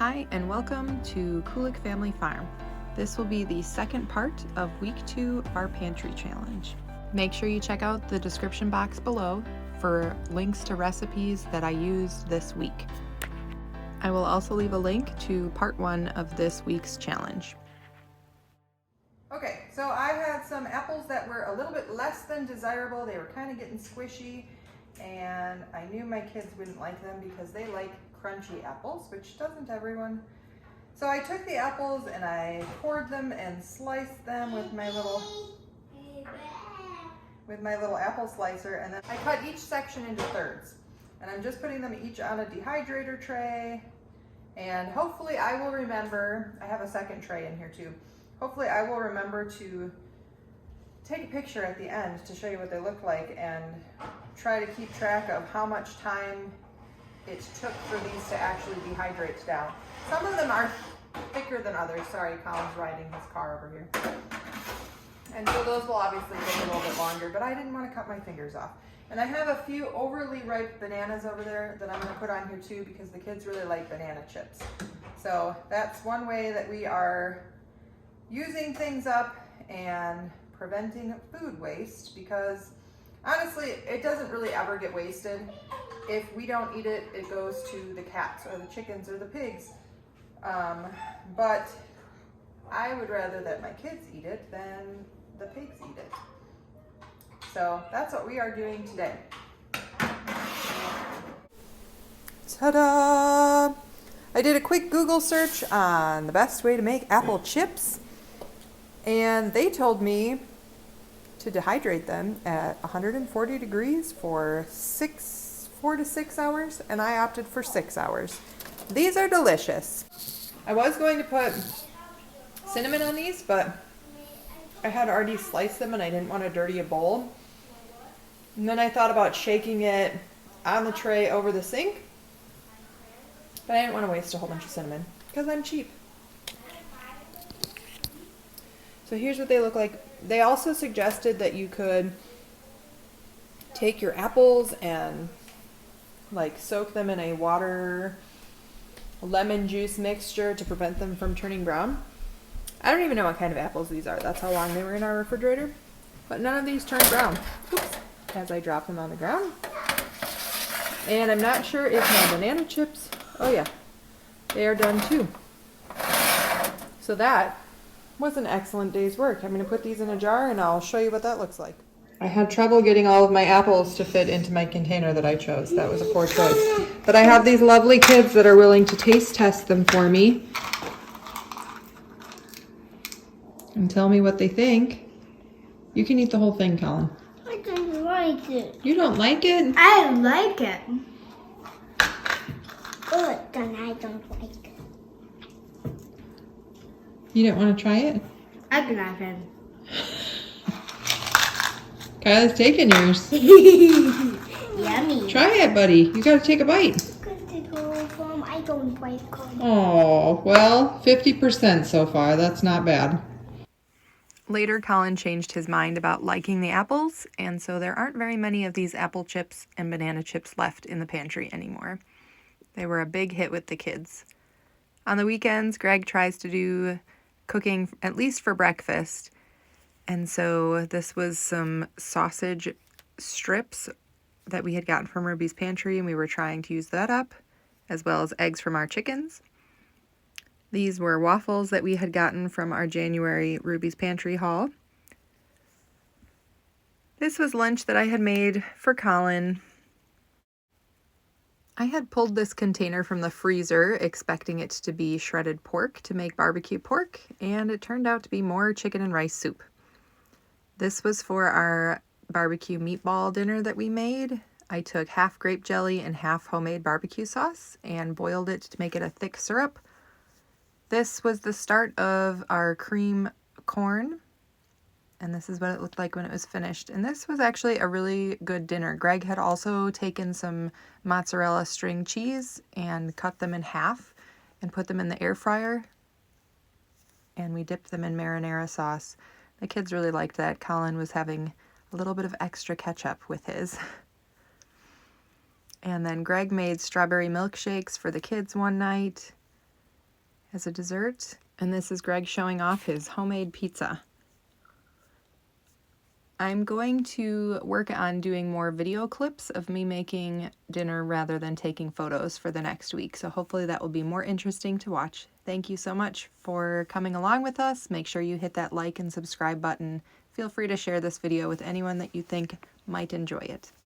Hi, and welcome to Kulik Family Farm. This will be the second part of week 2 of our pantry challenge. Make sure you check out the description box below for links to recipes that I used this week. I will also leave a link to part 1 of this week's challenge. Okay, so I had some apples that were a little bit less than desirable. They were kind of getting squishy, and I knew my kids wouldn't like them because they like crunchy apples, which doesn't everyone. So I took the apples and I cored them and sliced them with my little apple slicer, and then I cut each section into thirds. And I'm just putting them each on a dehydrator tray, and hopefully I will remember, I have a second tray in here too. Hopefully I will remember to take a picture at the end to show you what they look like and try to keep track of how much time it took for these to actually dehydrate down. Some of them are thicker than others. Sorry, Colin's riding his car over here. And so those will obviously take a little bit longer, but I didn't want to cut my fingers off. And I have a few overly ripe bananas over there that I'm going to put on here too because the kids really like banana chips. So that's one way that we are using things up and preventing food waste, because honestly it doesn't really ever get wasted. If we don't eat it, it goes to the cats or the chickens or the pigs. But I would rather that my kids eat it than the pigs eat it. So that's what we are doing today. Ta-da! I did a quick Google search on the best way to make apple chips, and they told me to dehydrate them at 140 degrees for 4 to 6 hours, and I opted for 6 hours. These are delicious. I was going to put cinnamon on these, but I had already sliced them and I didn't want to dirty a bowl. And then I thought about shaking it on the tray over the sink, but I didn't want to waste a whole bunch of cinnamon because I'm cheap. So here's what they look like. They also suggested that you could take your apples and like soak them in a lemon juice mixture to prevent them from turning brown. I don't even know what kind of apples these are. That's how long they were in our refrigerator. But none of these turned brown. Oops. As I drop them on the ground. And I'm not sure if my banana chips, oh yeah, they are done too. So that was an excellent day's work. I'm going to put these in a jar and I'll show you what that looks like. I had trouble getting all of my apples to fit into my container that I chose. That was a poor choice. But I have these lovely kids that are willing to taste test them for me and tell me what they think. You can eat the whole thing, Colin. I don't like it. You don't like it? I like it. Good, then I don't like it. You didn't want to try it? I can have it. Kyla's taking yours. Yummy. Try it, buddy. You got to take a bite. I don't like it. Oh, well, 50% so far. That's not bad. Later, Colin changed his mind about liking the apples, and so there aren't very many of these apple chips and banana chips left in the pantry anymore. They were a big hit with the kids. On the weekends, Greg tries to do cooking at least for breakfast, and so this was some sausage strips that we had gotten from Ruby's pantry, and we were trying to use that up, as well as eggs from our chickens. These were waffles that we had gotten from our January Ruby's Pantry haul. This was lunch that I had made for Colin. I had pulled this container from the freezer, expecting it to be shredded pork to make barbecue pork, and it turned out to be more chicken and rice soup. This was for our barbecue meatball dinner that we made. I took half grape jelly and half homemade barbecue sauce and boiled it to make it a thick syrup. This was the start of our cream corn, and this is what it looked like when it was finished. And this was actually a really good dinner. Greg had also taken some mozzarella string cheese and cut them in half and put them in the air fryer, and we dipped them in marinara sauce. The kids really liked that. Colin was having a little bit of extra ketchup with his. And then Greg made strawberry milkshakes for the kids one night. as a dessert. And this is Greg showing off his homemade pizza. I'm going to work on doing more video clips of me making dinner rather than taking photos for the next week. So hopefully that will be more interesting to watch. Thank you so much for coming along with us. Make sure you hit that like and subscribe button. Feel free to share this video with anyone that you think might enjoy it.